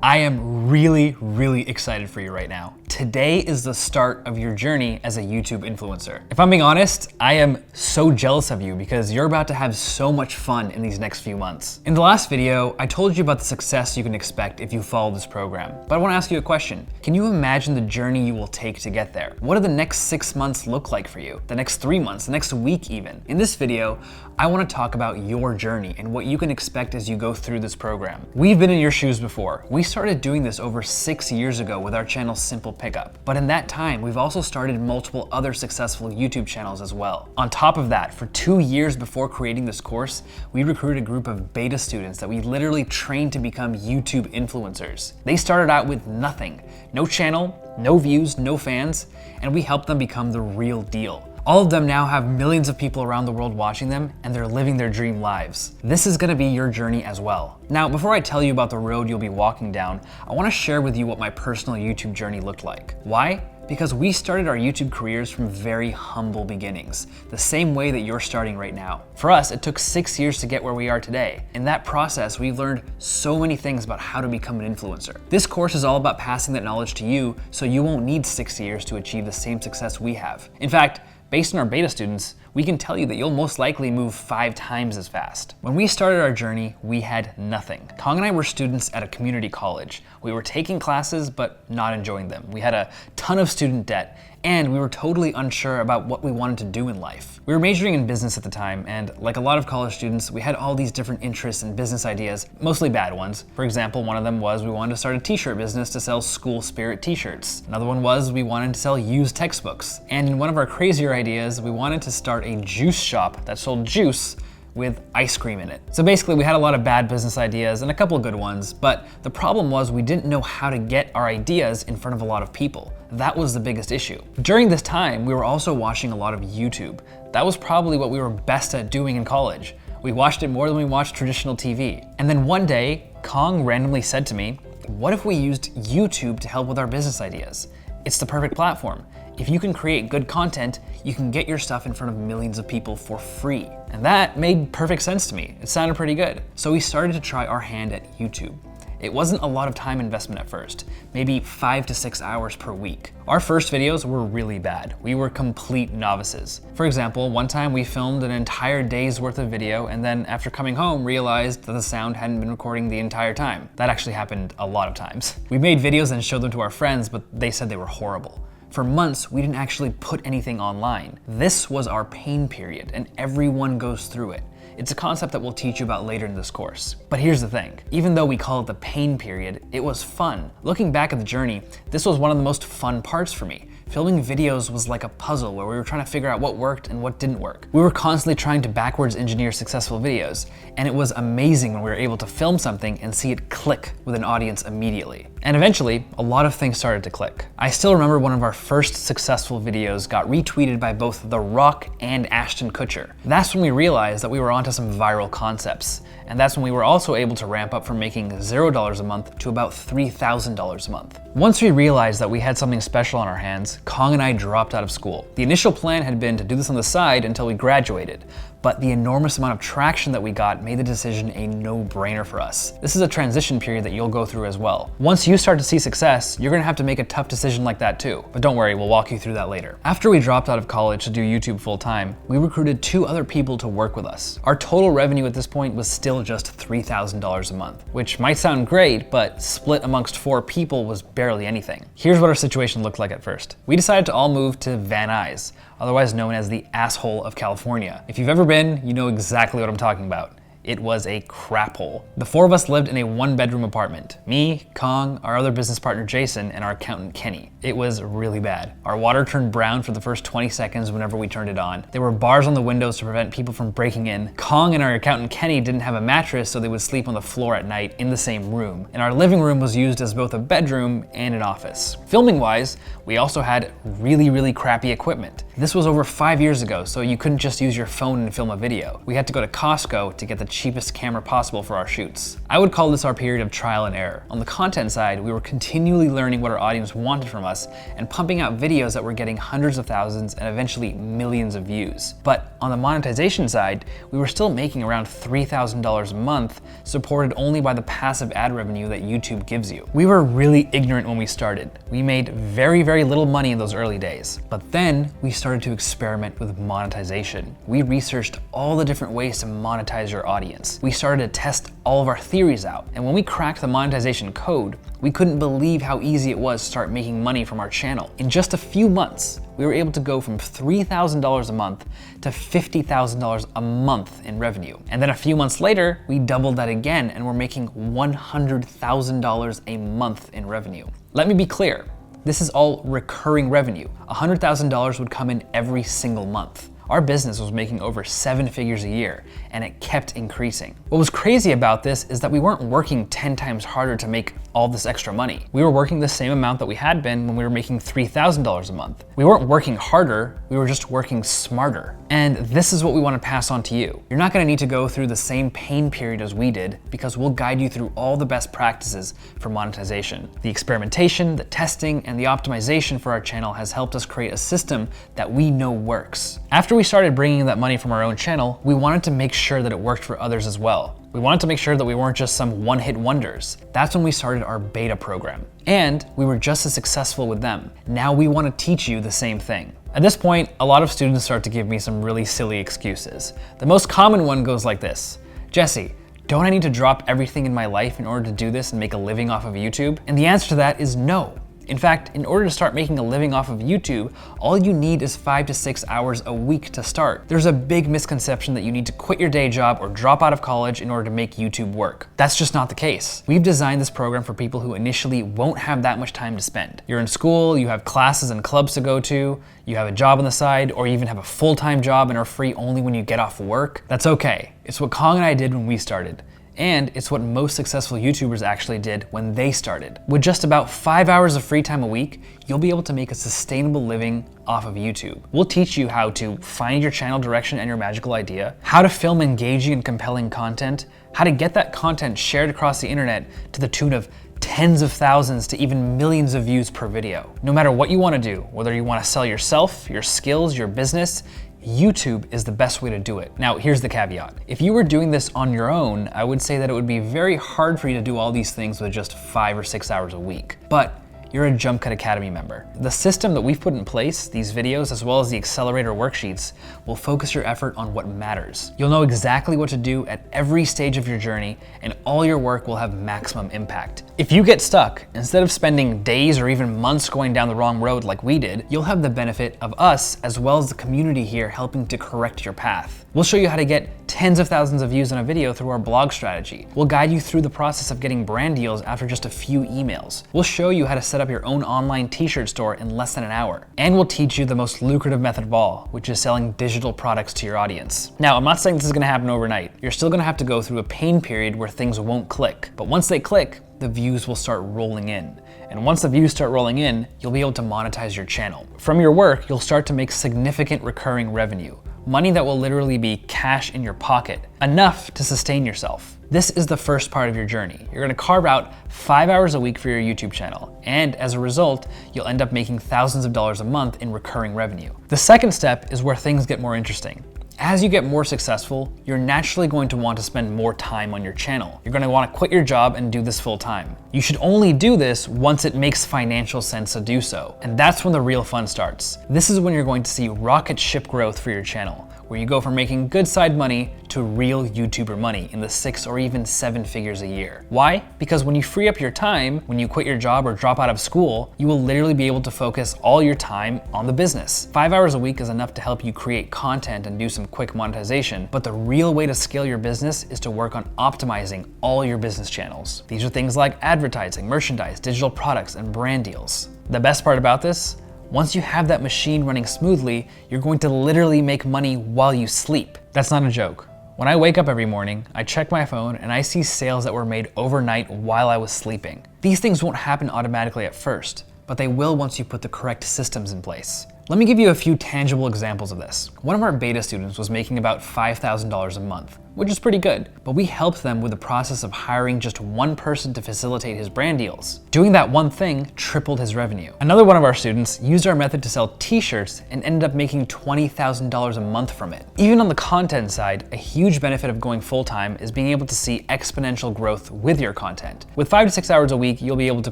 I am really excited for you right now. Today is the start of your journey as a YouTube influencer. If I'm being honest, I am so jealous of you because you're about to have so much fun in these next few months. In the last video, I told you about the success you can expect if you follow this program. But I want to ask you a question. Can you imagine the journey you will take to get there? What do the next 6 months look like for you? The next 3 months, the next week even? In this video, I want to talk about your journey and what you can expect as you go through this program. We've been in your shoes before. We started doing this over 6 years ago with our channel Simple Pickup. But in that time, we've also started multiple other successful YouTube channels as well. On top of that, for 2 years before creating this course, we recruited a group of beta students that we literally trained to become YouTube influencers. They started out with nothing, no channel, no views, no fans, and we helped them become the real deal. All of them now have millions of people around the world watching them, and they're living their dream lives. This is gonna be your journey as well. Now, before I tell you about the road you'll be walking down, I wanna share with you what my personal YouTube journey looked like. Why? Because we started our YouTube careers from very humble beginnings, the same way that you're starting right now. For us, it took 6 years to get where we are today. In that process, we've learned so many things about how to become an influencer. This course is all about passing that knowledge to you so you won't need 6 years to achieve the same success we have. In fact, based on our beta students, we can tell you that you'll most likely move 5 times as fast. When we started our journey, we had nothing. Kong and I were students at a community college. We were taking classes, but not enjoying them. We had a ton of student debt, and we were totally unsure about what we wanted to do in life. We were majoring in business at the time, and like a lot of college students, we had all these different interests and business ideas, mostly bad ones. For example, one of them was we wanted to start a t-shirt business to sell school spirit t-shirts. Another one was we wanted to sell used textbooks. And in one of our crazier ideas, we wanted to start a juice shop that sold juice with ice cream in it. So basically we had a lot of bad business ideas and a couple good ones, but the problem was we didn't know how to get our ideas in front of a lot of people. That was the biggest issue. During this time, we were also watching a lot of YouTube. That was probably what we were best at doing in college. We watched it more than we watched traditional TV. And then one day, Kong randomly said to me, what if we used YouTube to help with our business ideas? It's the perfect platform. If you can create good content, you can get your stuff in front of millions of people for free. And that made perfect sense to me. It sounded pretty good. So we started to try our hand at YouTube. It wasn't a lot of time investment at first, maybe 5 to 6 hours per week. Our first videos were really bad. We were complete novices. For example, one time we filmed an entire day's worth of video and then after coming home realized that the sound hadn't been recording the entire time. That actually happened a lot of times. We made videos and showed them to our friends, but they said they were horrible. For months, we didn't actually put anything online. This was our pain period, and everyone goes through it. It's a concept that we'll teach you about later in this course. But here's the thing, even though we call it the pain period, it was fun. Looking back at the journey, this was one of the most fun parts for me. Filming videos was like a puzzle where we were trying to figure out what worked and what didn't work. We were constantly trying to backwards engineer successful videos, and it was amazing when we were able to film something and see it click with an audience immediately. And eventually, a lot of things started to click. I still remember one of our first successful videos got retweeted by both The Rock and Ashton Kutcher. That's when we realized that we were onto some viral concepts. And that's when we were also able to ramp up from making $0 a month to about $3,000 a month. Once we realized that we had something special on our hands, Kong and I dropped out of school. The initial plan had been to do this on the side until we graduated, but the enormous amount of traction that we got made the decision a no-brainer for us. This is a transition period that you'll go through as well. Once you start to see success, you're gonna have to make a tough decision like that too. But don't worry, we'll walk you through that later. After we dropped out of college to do YouTube full-time, we recruited 2 other people to work with us. Our total revenue at this point was still just $3,000 a month, which might sound great, but split amongst 4 people was barely anything. Here's what our situation looked like at first. We decided to all move to Van Nuys, otherwise known as the asshole of California. If you've ever been, you know exactly what I'm talking about. It was a crap hole. The 4 of us lived in a 1-bedroom apartment. Me, Kong, our other business partner Jason, and our accountant Kenny. It was really bad. Our water turned brown for the first 20 seconds whenever we turned it on. There were bars on the windows to prevent people from breaking in. Kong and our accountant Kenny didn't have a mattress, so they would sleep on the floor at night in the same room. And our living room was used as both a bedroom and an office. Filming-wise, we also had really crappy equipment. This was over 5 years ago, so you couldn't just use your phone and film a video. We had to go to Costco to get the cheapest camera possible for our shoots. I would call this our period of trial and error. On the content side, we were continually learning what our audience wanted from us and pumping out videos that were getting hundreds of thousands and eventually millions of views. But on the monetization side, we were still making around $3,000 a month, supported only by the passive ad revenue that YouTube gives you. We were really ignorant when we started. We made very, very little money in those early days. But then we started to experiment with monetization. We researched all the different ways to monetize your audience. We started to test all of our theories out. And when we cracked the monetization code, we couldn't believe how easy it was to start making money from our channel. In just a few months, we were able to go from $3,000 a month to $50,000 a month in revenue. And then a few months later, we doubled that again and we're making $100,000 a month in revenue. Let me be clear, this is all recurring revenue. $100,000 would come in every single month. Our business was making over 7 figures a year, and it kept increasing. What was crazy about this is that we weren't working 10 times harder to make all this extra money. We were working the same amount that we had been when we were making $3,000 a month. We weren't working harder, we were just working smarter. And this is what we want to pass on to you. You're not going to need to go through the same pain period as we did, because we'll guide you through all the best practices for monetization. The experimentation, the testing, and the optimization for our channel has helped us create a system that we know works. After we started bringing in that money from our own channel, we wanted to make sure that it worked for others as well. We wanted to make sure that we weren't just some one-hit wonders. That's when we started our beta program. And we were just as successful with them. Now we want to teach you the same thing. At this point, a lot of students start to give me some really silly excuses. The most common one goes like this: Jesse, don't I need to drop everything in my life in order to do this and make a living off of YouTube? And the answer to that is no. In fact, in order to start making a living off of YouTube, all you need is 5 to 6 hours a week to start. There's a big misconception that you need to quit your day job or drop out of college in order to make YouTube work. That's just not the case. We've designed this program for people who initially won't have that much time to spend. You're in school, you have classes and clubs to go to, you have a job on the side, or you even have a full-time job and are free only when you get off work. That's okay. It's what Kong and I did when we started. And it's what most successful YouTubers actually did when they started. With just about 5 hours of free time a week, you'll be able to make a sustainable living off of YouTube. We'll teach you how to find your channel direction and your magical idea, how to film engaging and compelling content, how to get that content shared across the internet to the tune of tens of thousands to even millions of views per video. No matter what you want to do, whether you want to sell yourself, your skills, your business, YouTube is the best way to do it. Now, here's the caveat. If you were doing this on your own, I would say that it would be very hard for you to do all these things with just 5 or 6 hours a week. But you're a Jump Cut Academy member. The system that we've put in place, these videos, as well as the accelerator worksheets, will focus your effort on what matters. You'll know exactly what to do at every stage of your journey, and all your work will have maximum impact. If you get stuck, instead of spending days or even months going down the wrong road like we did, you'll have the benefit of us, as well as the community here, helping to correct your path. We'll show you how to get tens of thousands of views on a video through our blog strategy. We'll guide you through the process of getting brand deals after just a few emails. We'll show you how to set up your own online t-shirt store in less than an hour. And we'll teach you the most lucrative method of all, which is selling digital products to your audience. Now, I'm not saying this is gonna happen overnight. You're still gonna have to go through a pain period where things won't click. But once they click, the views will start rolling in. And once the views start rolling in, you'll be able to monetize your channel. From your work, you'll start to make significant recurring revenue. Money that will literally be cash in your pocket, enough to sustain yourself. This is the first part of your journey. You're gonna carve out 5 hours a week for your YouTube channel, and as a result, you'll end up making thousands of dollars a month in recurring revenue. The second step is where things get more interesting. As you get more successful, you're naturally going to want to spend more time on your channel. You're going to want to quit your job and do this full time. You should only do this once it makes financial sense to do so. And that's when the real fun starts. This is when you're going to see rocket ship growth for your channel, where you go from making good side money to real YouTuber money in the 6 or even 7 figures a year. Why? Because when you free up your time, when you quit your job or drop out of school, you will literally be able to focus all your time on the business. 5 hours a week is enough to help you create content and do some quick monetization, but the real way to scale your business is to work on optimizing all your business channels. These are things like advertising, merchandise, digital products, and brand deals. The best part about this? Once you have that machine running smoothly, you're going to literally make money while you sleep. That's not a joke. When I wake up every morning, I check my phone and I see sales that were made overnight while I was sleeping. These things won't happen automatically at first, but they will once you put the correct systems in place. Let me give you a few tangible examples of this. One of our beta students was making about $5,000 a month, which is pretty good. But we helped them with the process of hiring just one person to facilitate his brand deals. Doing that one thing tripled his revenue. Another one of our students used our method to sell t-shirts and ended up making $20,000 a month from it. Even on the content side, a huge benefit of going full-time is being able to see exponential growth with your content. With 5 to 6 hours a week, you'll be able to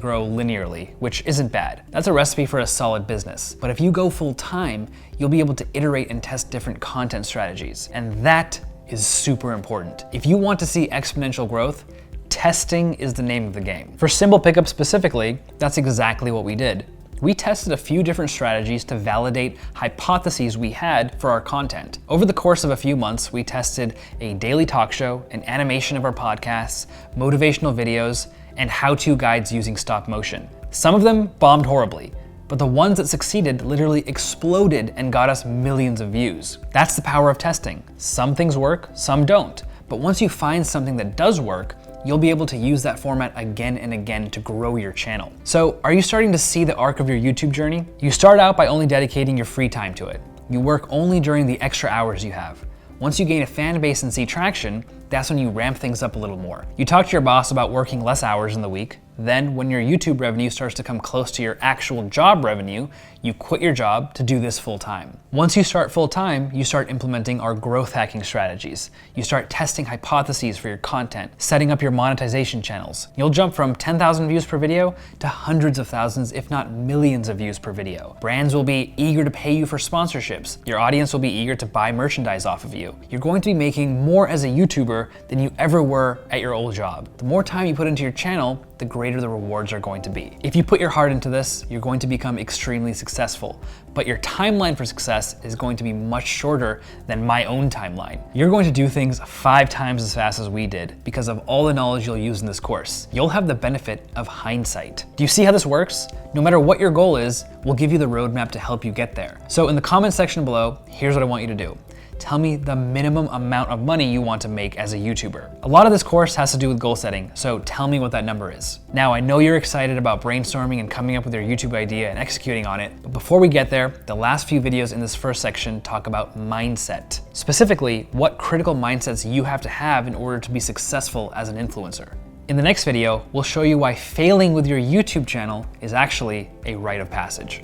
grow linearly, which isn't bad. That's a recipe for a solid business. But if you go full-time, you'll be able to iterate and test different content strategies. And that is super important. If you want to see exponential growth, testing is the name of the game. For Symbol Pickup specifically, that's exactly what we did. We tested a few different strategies to validate hypotheses we had for our content. Over the course of a few months, we tested a daily talk show, an animation of our podcasts, motivational videos, and how-to guides using stop motion. Some of them bombed horribly, but the ones that succeeded literally exploded and got us millions of views. That's the power of testing. Some things work, some don't. But once you find something that does work, you'll be able to use that format again and again to grow your channel. So are you starting to see the arc of your YouTube journey? You start out by only dedicating your free time to it. You work only during the extra hours you have. Once you gain a fan base and see traction, that's when you ramp things up a little more. You talk to your boss about working less hours in the week. Then when your YouTube revenue starts to come close to your actual job revenue, you quit your job to do this full time. Once you start full time, you start implementing our growth hacking strategies. You start testing hypotheses for your content, setting up your monetization channels. You'll jump from 10,000 views per video to hundreds of thousands, if not millions of views per video. Brands will be eager to pay you for sponsorships. Your audience will be eager to buy merchandise off of you. You're going to be making more as a YouTuber than you ever were at your old job. The more time you put into your channel, the greater the rewards are going to be. If you put your heart into this, you're going to become extremely successful, but your timeline for success is going to be much shorter than my own timeline. You're going to do things 5 times as fast as we did because of all the knowledge you'll use in this course. You'll have the benefit of hindsight. Do you see how this works? No matter what your goal is, we'll give you the roadmap to help you get there. So in the comment section below, here's what I want you to do. Tell me the minimum amount of money you want to make as a YouTuber. A lot of this course has to do with goal setting, so tell me what that number is. Now, I know you're excited about brainstorming and coming up with your YouTube idea and executing on it, but before we get there, the last few videos in this first section talk about mindset. Specifically, what critical mindsets you have to have in order to be successful as an influencer. In the next video, we'll show you why failing with your YouTube channel is actually a rite of passage.